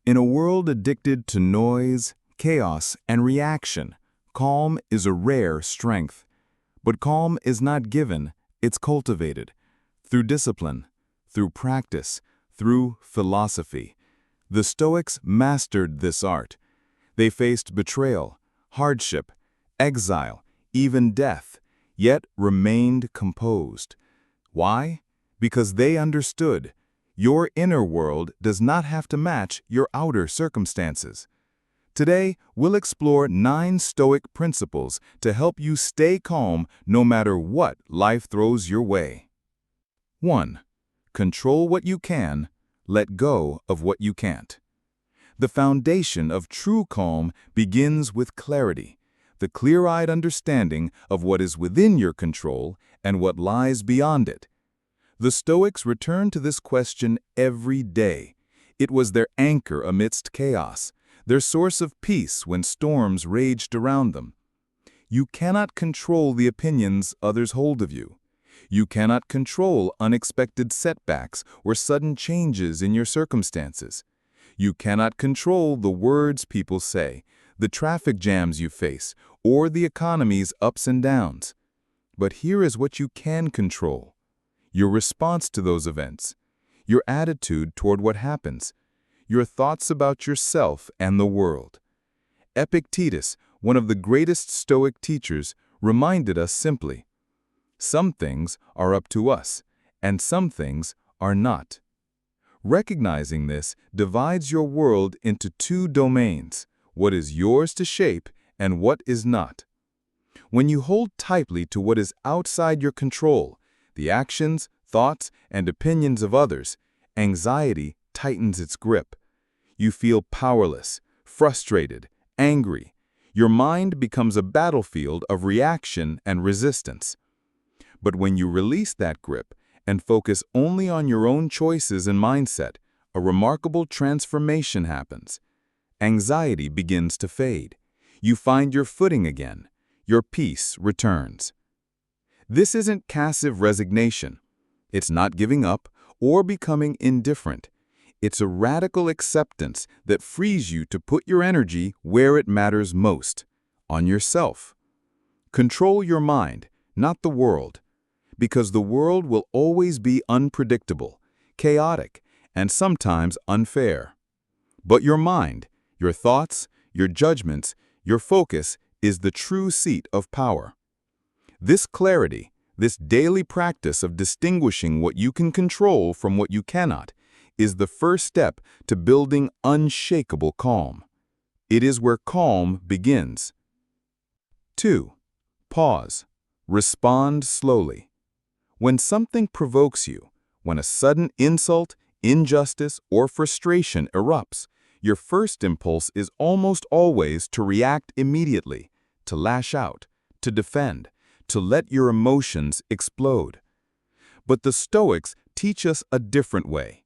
In a world addicted to noise, chaos, and reaction, calm is a rare strength. But calm is not given, it's cultivated. Through discipline, through practice, through philosophy. The Stoics mastered this art. They faced betrayal, hardship, exile, even death, yet remained composed. Why? Because they understood. Your inner world does not have to match your outer circumstances. Today, we'll explore 9 Stoic principles to help you stay calm no matter what life throws your way. 1. Control what you can, let go of what you can't. The foundation of true calm begins with clarity, the clear-eyed understanding of what is within your control and what lies beyond it. The Stoics returned to this question every day. It was their anchor amidst chaos, their source of peace when storms raged around them. You cannot control the opinions others hold of you. You cannot control unexpected setbacks or sudden changes in your circumstances. You cannot control the words people say, the traffic jams you face, or the economy's ups and downs. But here is what you can control. Your response to those events, your attitude toward what happens, your thoughts about yourself and the world. Epictetus, one of the greatest Stoic teachers, reminded us simply, some things are up to us, and some things are not. Recognizing this divides your world into 2 domains, what is yours to shape and what is not. When you hold tightly to what is outside your control, the actions, thoughts, and opinions of others, anxiety tightens its grip. You feel powerless, frustrated, angry. Your mind becomes a battlefield of reaction and resistance. But when you release that grip and focus only on your own choices and mindset, a remarkable transformation happens. Anxiety begins to fade. You find your footing again. Your peace returns. This isn't passive resignation. It's not giving up or becoming indifferent. It's a radical acceptance that frees you to put your energy where it matters most, on yourself. Control your mind, not the world, because the world will always be unpredictable, chaotic, and sometimes unfair. But your mind, your thoughts, your judgments, your focus is the true seat of power. This clarity, this daily practice of distinguishing what you can control from what you cannot, is the first step to building unshakable calm. It is where calm begins. 2. Pause. Respond slowly. When something provokes you, when a sudden insult, injustice, or frustration erupts, your first impulse is almost always to react immediately, to lash out, to defend, to let your emotions explode. But the Stoics teach us a different way.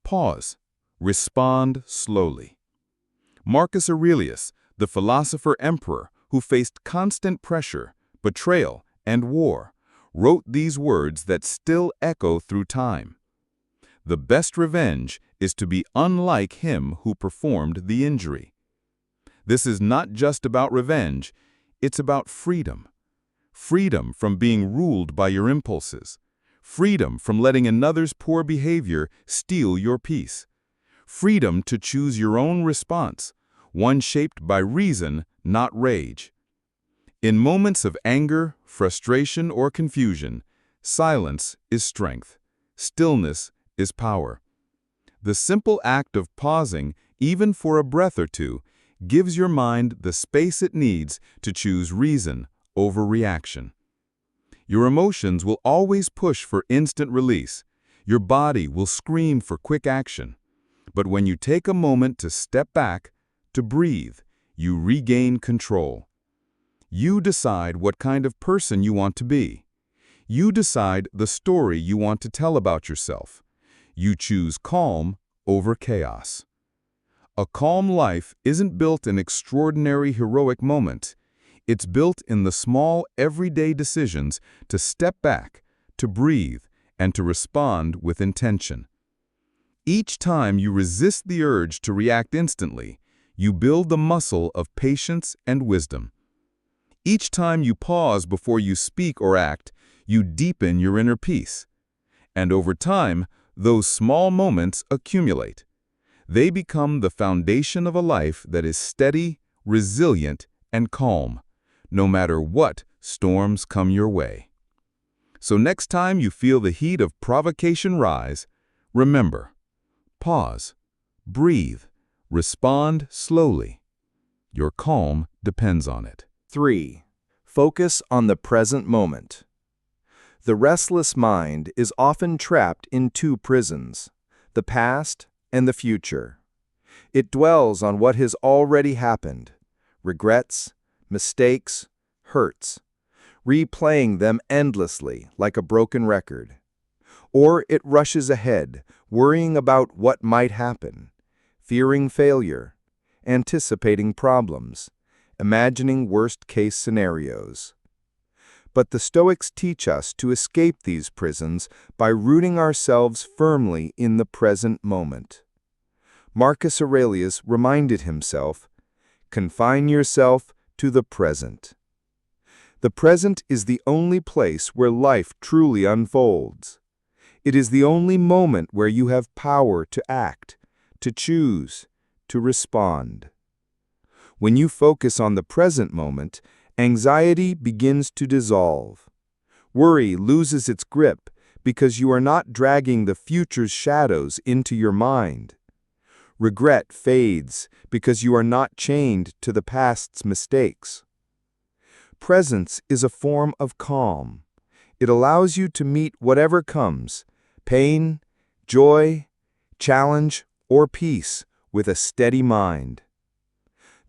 Pause. Respond slowly. Marcus Aurelius, the philosopher-emperor who faced constant pressure, betrayal, and war, wrote these words that still echo through time. The best revenge is to be unlike him who performed the injury. This is not just about revenge, it's about freedom. Freedom from being ruled by your impulses. Freedom from letting another's poor behavior steal your peace. Freedom to choose your own response, one shaped by reason, not rage. In moments of anger, frustration, or confusion, silence is strength. Stillness is power. The simple act of pausing, even for a breath or two, gives your mind the space it needs to choose reason over reaction. Your emotions will always push for instant release. Your body will scream for quick action. But when you take a moment to step back, to breathe, you regain control. You decide what kind of person you want to be. You decide the story you want to tell about yourself. You choose calm over chaos. A calm life isn't built in extraordinary heroic moments. It's built in the small, everyday decisions to step back, to breathe, and to respond with intention. Each time you resist the urge to react instantly, you build the muscle of patience and wisdom. Each time you pause before you speak or act, you deepen your inner peace. And over time, those small moments accumulate. They become the foundation of a life that is steady, resilient, and calm, no matter what storms come your way. So next time you feel the heat of provocation rise, remember, pause, breathe, respond slowly. Your calm depends on it. 3. Focus on the present moment. The restless mind is often trapped in two prisons, the past and the future. It dwells on what has already happened, regrets, mistakes, hurts, replaying them endlessly like a broken record. Or it rushes ahead, worrying about what might happen, fearing failure, anticipating problems, imagining worst-case scenarios. But the Stoics teach us to escape these prisons by rooting ourselves firmly in the present moment. Marcus Aurelius reminded himself, "Confine yourself to the present." The present is the only place where life truly unfolds. It is the only moment where you have power to act, to choose, to respond. When you focus on the present moment, anxiety begins to dissolve. Worry loses its grip because you are not dragging the future's shadows into your mind. Regret fades because you are not chained to the past's mistakes. Presence is a form of calm. It allows you to meet whatever comes, pain, joy, challenge, or peace, with a steady mind.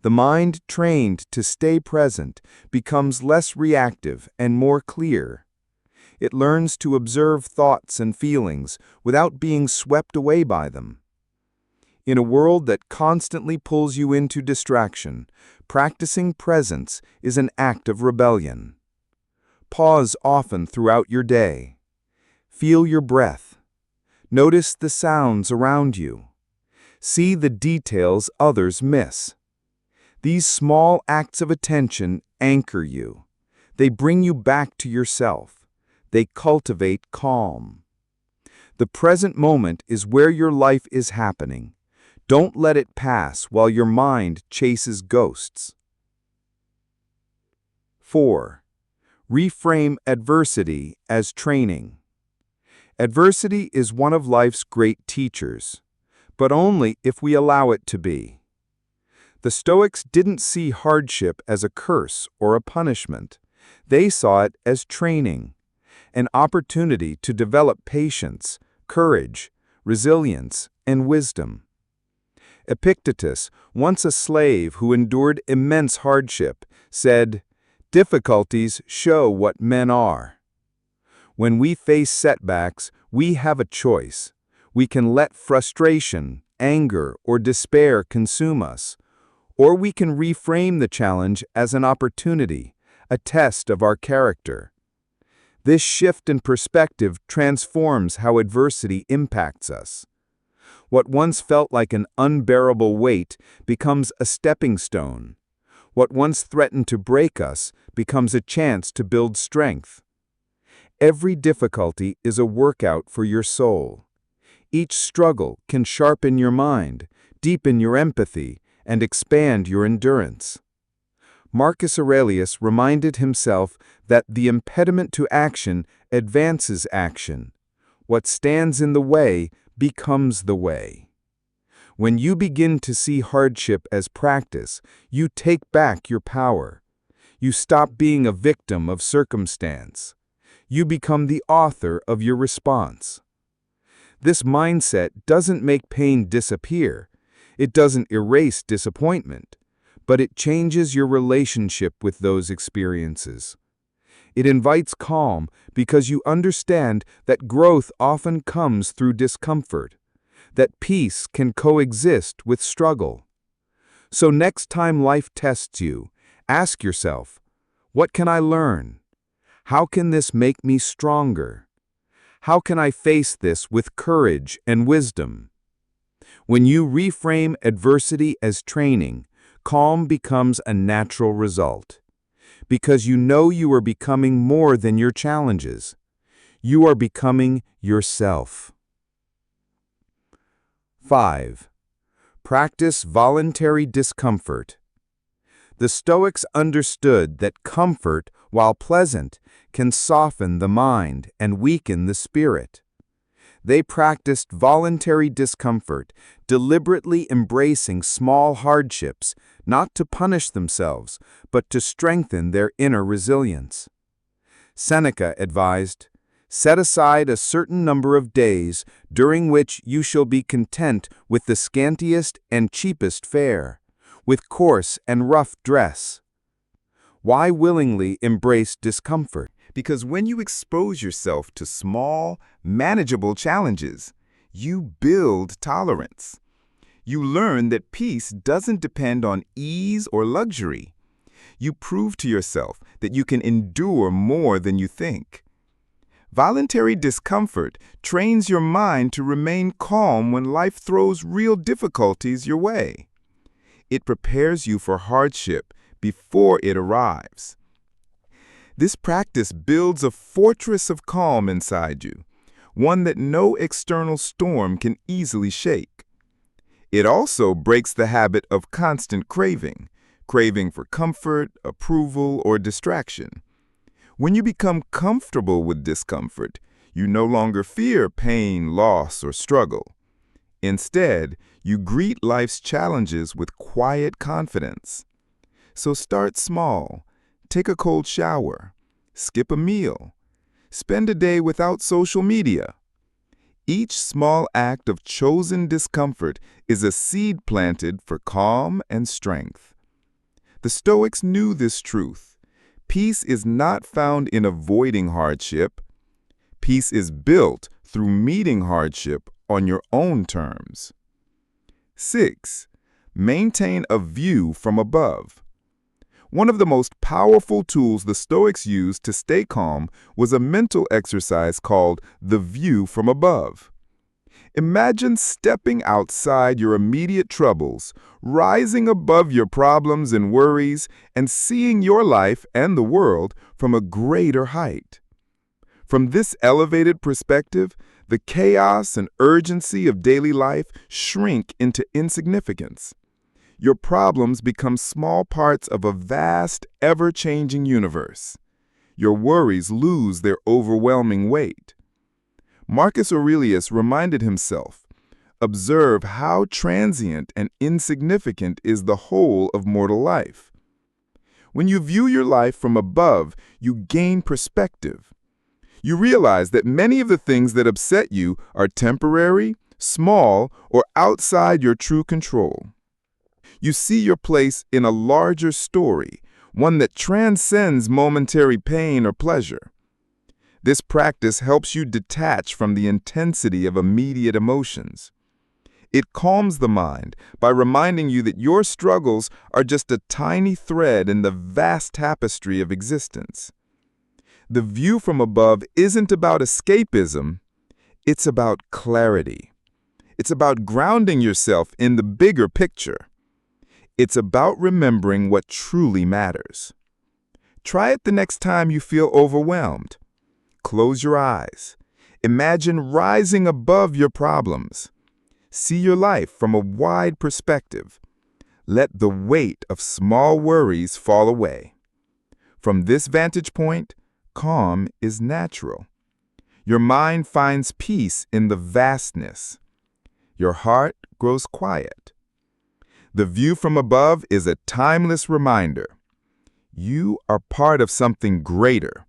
The mind trained to stay present becomes less reactive and more clear. It learns to observe thoughts and feelings without being swept away by them. In a world that constantly pulls you into distraction, practicing presence is an act of rebellion. Pause often throughout your day. Feel your breath. Notice the sounds around you. See the details others miss. These small acts of attention anchor you. They bring you back to yourself. They cultivate calm. The present moment is where your life is happening. Don't let it pass while your mind chases ghosts. 4. Reframe adversity as training. Adversity is one of life's great teachers, but only if we allow it to be. The Stoics didn't see hardship as a curse or a punishment. They saw it as training, an opportunity to develop patience, courage, resilience, and wisdom. Epictetus, once a slave who endured immense hardship, said, "Difficulties show what men are." When we face setbacks, we have a choice. We can let frustration, anger, or despair consume us, or we can reframe the challenge as an opportunity, a test of our character. This shift in perspective transforms how adversity impacts us. What once felt like an unbearable weight becomes a stepping stone. What once threatened to break us becomes a chance to build strength. Every difficulty is a workout for your soul. Each struggle can sharpen your mind, deepen your empathy, and expand your endurance. Marcus Aurelius reminded himself that the impediment to action advances action. What stands in the way becomes the way. When you begin to see hardship as practice, you take back your power. You stop being a victim of circumstance. You become the author of your response. This mindset doesn't make pain disappear. It doesn't erase disappointment, but it changes your relationship with those experiences. It invites calm because you understand that growth often comes through discomfort, that peace can coexist with struggle. So next time life tests you, ask yourself, what can I learn? How can this make me stronger? How can I face this with courage and wisdom? When you reframe adversity as training, calm becomes a natural result. Because you know you are becoming more than your challenges. You are becoming yourself. 5. Practice voluntary discomfort. The Stoics understood that comfort, while pleasant, can soften the mind and weaken the spirit. They practiced voluntary discomfort, deliberately embracing small hardships, not to punish themselves, but to strengthen their inner resilience. Seneca advised, "Set aside a certain number of days during which you shall be content with the scantiest and cheapest fare, with coarse and rough dress." Why willingly embrace discomfort? Because when you expose yourself to small, manageable challenges, you build tolerance. You learn that peace doesn't depend on ease or luxury. You prove to yourself that you can endure more than you think. Voluntary discomfort trains your mind to remain calm when life throws real difficulties your way. It prepares you for hardship before it arrives. This practice builds a fortress of calm inside you, one that no external storm can easily shake. It also breaks the habit of constant craving for comfort, approval, or distraction. When you become comfortable with discomfort, you no longer fear pain, loss, or struggle. Instead, you greet life's challenges with quiet confidence. So start small. Take a cold shower. Skip a meal. Spend a day without social media. Each small act of chosen discomfort is a seed planted for calm and strength. The Stoics knew this truth. Peace is not found in avoiding hardship. Peace is built through meeting hardship on your own terms. 6. Maintain a view from above. One of the most powerful tools the Stoics used to stay calm was a mental exercise called the view from above. Imagine stepping outside your immediate troubles, rising above your problems and worries, and seeing your life and the world from a greater height. From this elevated perspective, the chaos and urgency of daily life shrink into insignificance. Your problems become small parts of a vast, ever-changing universe. Your worries lose their overwhelming weight. Marcus Aurelius reminded himself, "Observe how transient and insignificant is the whole of mortal life." When you view your life from above, you gain perspective. You realize that many of the things that upset you are temporary, small, or outside your true control. You see your place in a larger story, one that transcends momentary pain or pleasure. This practice helps you detach from the intensity of immediate emotions. It calms the mind by reminding you that your struggles are just a tiny thread in the vast tapestry of existence. The view from above isn't about escapism, it's about clarity. It's about grounding yourself in the bigger picture. It's about remembering what truly matters. Try it the next time you feel overwhelmed. Close your eyes. Imagine rising above your problems. See your life from a wide perspective. Let the weight of small worries fall away. From this vantage point, calm is natural. Your mind finds peace in the vastness. Your heart grows quiet. The view from above is a timeless reminder. You are part of something greater,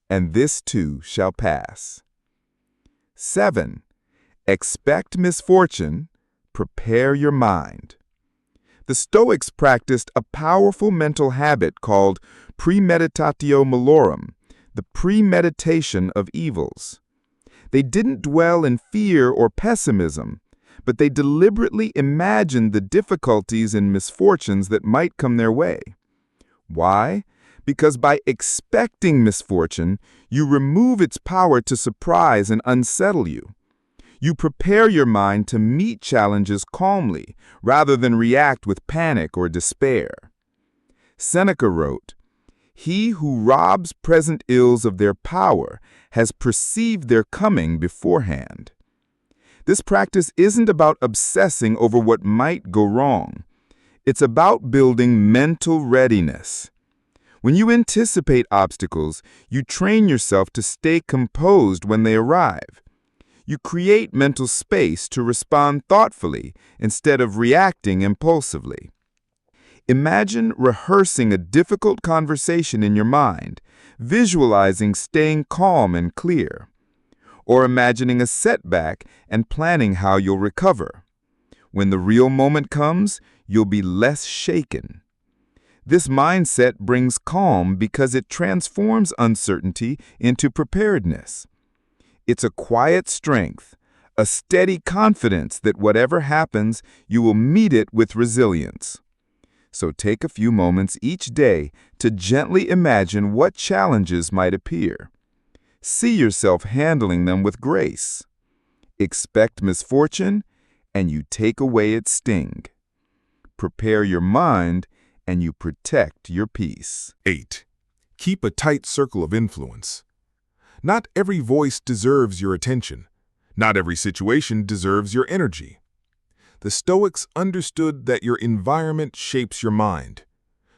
and this too shall pass. 7. Expect misfortune, prepare your mind. The Stoics practiced a powerful mental habit called premeditatio malorum, the premeditation of evils. They didn't dwell in fear or pessimism, but they deliberately imagined the difficulties and misfortunes that might come their way. Why? Because by expecting misfortune, you remove its power to surprise and unsettle you. You prepare your mind to meet challenges calmly rather than react with panic or despair. Seneca wrote, "He who robs present ills of their power has perceived their coming beforehand." This practice isn't about obsessing over what might go wrong. It's about building mental readiness. When you anticipate obstacles, you train yourself to stay composed when they arrive. You create mental space to respond thoughtfully instead of reacting impulsively. Imagine rehearsing a difficult conversation in your mind, visualizing staying calm and clear, or imagining a setback and planning how you'll recover. When the real moment comes, you'll be less shaken. This mindset brings calm because it transforms uncertainty into preparedness. It's a quiet strength, a steady confidence that whatever happens, you will meet it with resilience. So take a few moments each day to gently imagine what challenges might appear. See yourself handling them with grace. Expect misfortune, and you take away its sting. Prepare your mind, and you protect your peace. 8. Keep a tight circle of influence. Not every voice deserves your attention. Not every situation deserves your energy. The Stoics understood that your environment shapes your mind.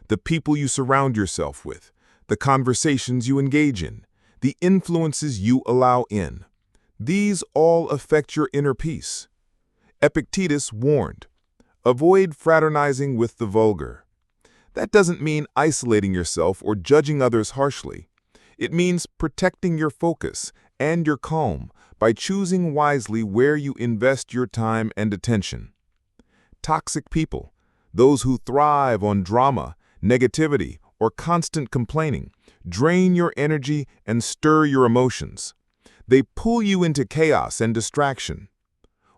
The people you surround yourself with, the conversations you engage in, the influences you allow in. These all affect your inner peace. Epictetus warned, "Avoid fraternizing with the vulgar." That doesn't mean isolating yourself or judging others harshly. It means protecting your focus and your calm by choosing wisely where you invest your time and attention. Toxic people, those who thrive on drama, negativity, or constant complaining, drain your energy and stir your emotions. They pull you into chaos and distraction.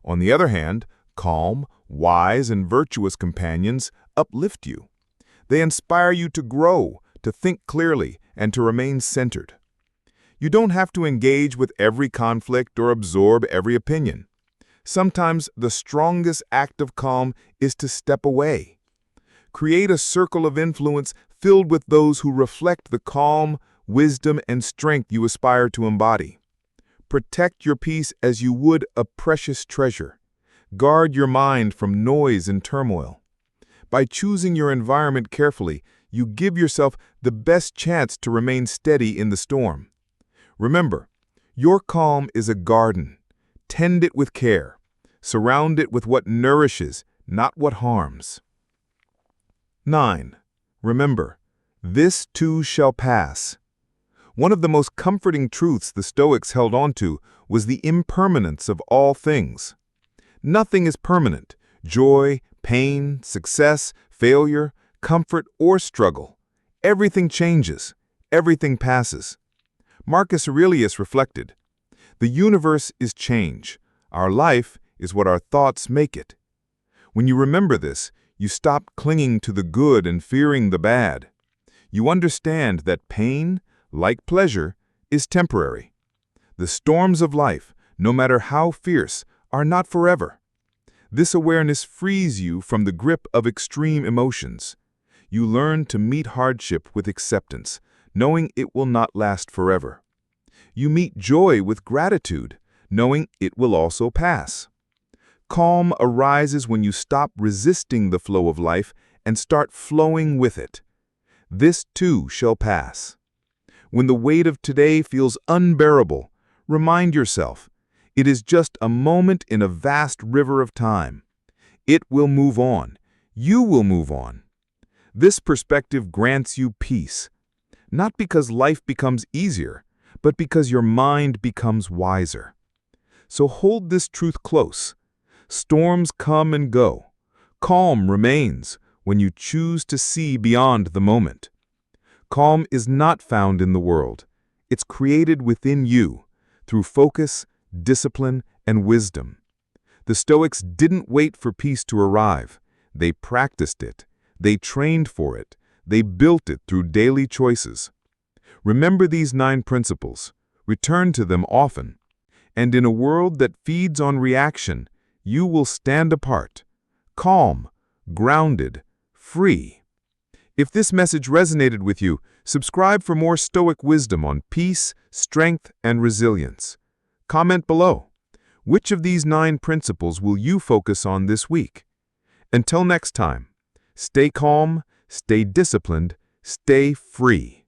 On the other hand, calm, wise, and virtuous companions uplift you. They inspire you to grow, to think clearly, and to remain centered. You don't have to engage with every conflict or absorb every opinion. Sometimes the strongest act of calm is to step away. Create a circle of influence filled with those who reflect the calm, wisdom, and strength you aspire to embody. Protect your peace as you would a precious treasure. Guard your mind from noise and turmoil. By choosing your environment carefully, you give yourself the best chance to remain steady in the storm. Remember, your calm is a garden. Tend it with care. Surround it with what nourishes, not what harms. 9. Remember, this too shall pass. One of the most comforting truths the Stoics held on to was the impermanence of all things. Nothing is permanent. Joy, pain, success, failure, comfort, or struggle. Everything changes. Everything passes. Marcus Aurelius reflected, "The universe is change. Our life is what our thoughts make it." When you remember this, you stop clinging to the good and fearing the bad. You understand that pain, like pleasure, is temporary. The storms of life, no matter how fierce, are not forever. This awareness frees you from the grip of extreme emotions. You learn to meet hardship with acceptance, knowing it will not last forever. You meet joy with gratitude, knowing it will also pass. Calm arises when you stop resisting the flow of life and start flowing with it. This too shall pass. When the weight of today feels unbearable, remind yourself, it is just a moment in a vast river of time. It will move on. You will move on. This perspective grants you peace, not because life becomes easier, but because your mind becomes wiser. So hold this truth close. Storms come and go. Calm remains when you choose to see beyond the moment. Calm is not found in the world. It's created within you through focus, discipline, and wisdom. The Stoics didn't wait for peace to arrive. They practiced it. They trained for it. They built it through daily choices. Remember these 9 principles. Return to them often. And in a world that feeds on reaction, you will stand apart, calm, grounded, free. If this message resonated with you, subscribe for more Stoic wisdom on peace, strength, and resilience. Comment below. Which of these 9 principles will you focus on this week? Until next time, stay calm, stay disciplined, stay free.